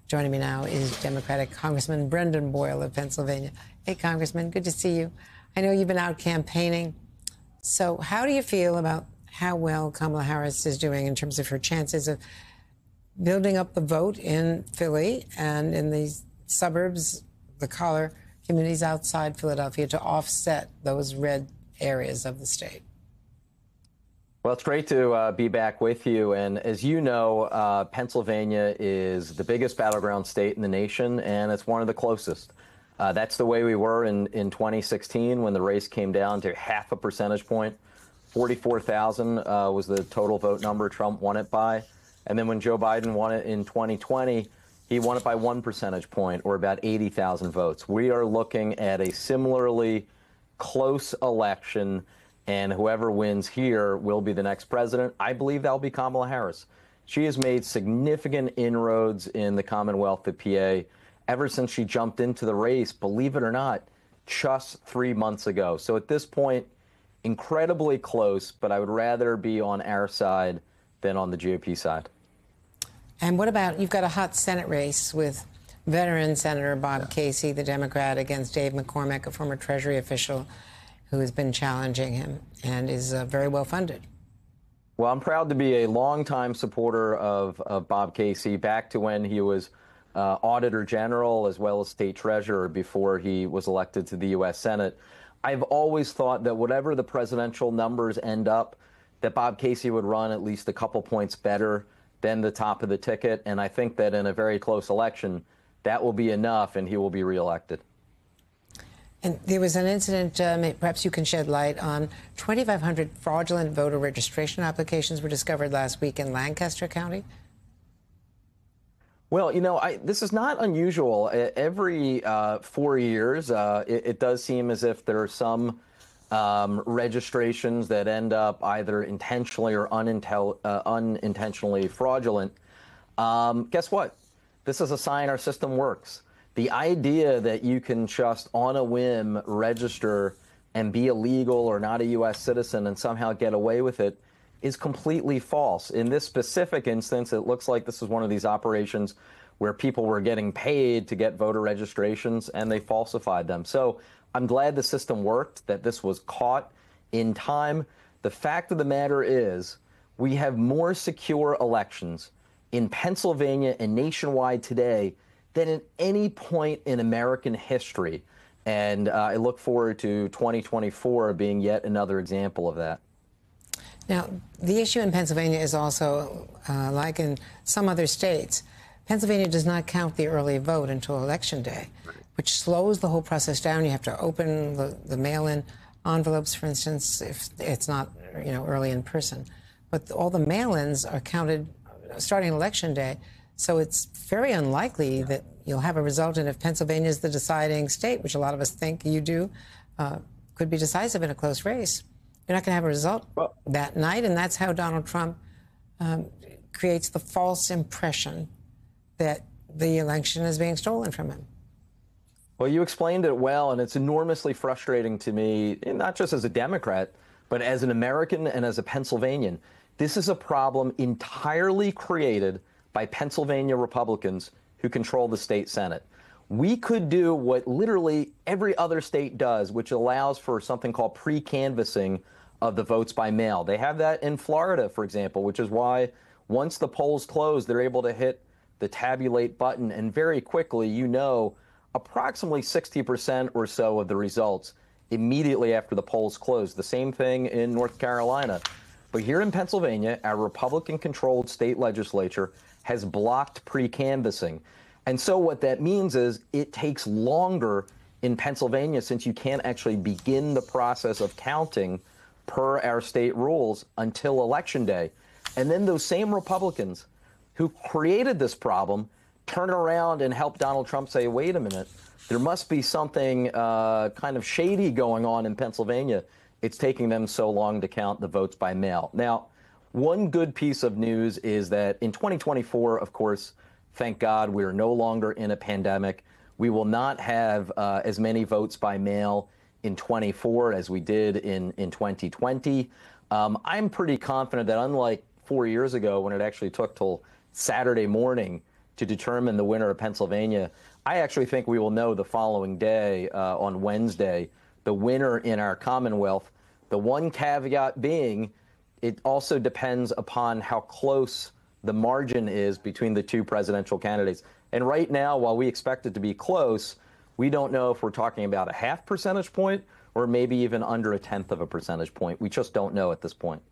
Joining me now is Democratic Congressman Brendan Boyle of Pennsylvania. Hey, Congressman, good to see you. I know you've been out campaigning. So how do you feel about how well Kamala Harris is doing in terms of her chances of building up the vote in Philly and in the suburbs, the collar communities outside Philadelphia, to offset those red areas of the state? Well, it's great to be back with you. And as you know, Pennsylvania is the biggest battleground state in the nation, and it's one of the closest. That's the way we were in 2016 when the race came down to half a percentage point. 44,000 was the total vote number Trump won it by. And then when Joe Biden won it in 2020, he won it by 1 percentage point, or about 80,000 votes. We are looking at a similarly close election, and whoever wins here will be the next president. I believe that'll be Kamala Harris. She has made significant inroads in the Commonwealth of PA ever since she jumped into the race, believe it or not, just 3 months ago. So at this point, incredibly close, but I would rather be on our side than on the GOP side. And what about, you've got a hot Senate race with veteran Senator Bob Casey, the Democrat, against Dave McCormick, a former Treasury official who has been challenging him and is very well funded. Well, I'm proud to be a longtime supporter of Bob Casey, back to when he was Auditor General as well as State Treasurer before he was elected to the U.S. Senate. I've always thought that whatever the presidential numbers end up, that Bob Casey would run at least a couple points better than the top of the ticket. And I think that in a very close election, that will be enough and he will be reelected. And there was an incident, perhaps you can shed light on, 2,500 fraudulent voter registration applications were discovered last week in Lancaster County. Well, you know, this is not unusual. Every 4 years, it does seem as if there are some registrations that end up either intentionally or unintentionally fraudulent. Guess what? This is a sign our system works. The idea that you can just on a whim register and be illegal or not a U.S. citizen and somehow get away with it is completely false. In this specific instance, it looks like this is one of these operations where people were getting paid to get voter registrations and they falsified them. So I'm glad the system worked, that this was caught in time. The fact of the matter is we have more secure elections in Pennsylvania and nationwide today than at any point in American history. And I look forward to 2024 being yet another example of that. Now, the issue in Pennsylvania is also, like in some other states, Pennsylvania does not count the early vote until Election Day, which slows the whole process down. You have to open the mail-in envelopes, for instance, if it's not, you know, early in person. But all the mail-ins are counted starting Election Day. So it's very unlikely that you'll have a result. And if Pennsylvania is the deciding state, which a lot of us think you do, could be decisive in a close race, you're not going to have a result that night. And that's how Donald Trump creates the false impression that the election is being stolen from him. Well, you explained it well, and it's enormously frustrating to me, not just as a Democrat, but as an American and as a Pennsylvanian. This is a problem entirely created by Pennsylvania Republicans who control the state Senate. We could do what literally every other state does, which allows for something called pre-canvassing of the votes by mail. They have that in Florida, for example, which is why once the polls close, they're able to hit the tabulate button, and very quickly, you know, approximately 60% or so of the results immediately after the polls close. The same thing in North Carolina. But here in Pennsylvania, our Republican-controlled state legislature has blocked pre-canvassing. And so what that means is it takes longer in Pennsylvania, since you can't actually begin the process of counting per our state rules until Election Day. And then those same Republicans who created this problem turn around and help Donald Trump say, wait a minute, there must be something kind of shady going on in Pennsylvania. It's taking them so long to count the votes by mail. Now, one good piece of news is that in 2024, of course, thank God, we are no longer in a pandemic. We will not have as many votes by mail in 24 as we did in 2020. I'm pretty confident that unlike 4 years ago when it actually took till Saturday morning to determine the winner of Pennsylvania. I actually think we will know the following day, on Wednesday, the winner in our Commonwealth. The one caveat being, it also depends upon how close the margin is between the two presidential candidates. And right now, while we expect it to be close, we don't know if we're talking about a 0.5 percentage point or maybe even under 1/10 of a percentage point. We just don't know at this point.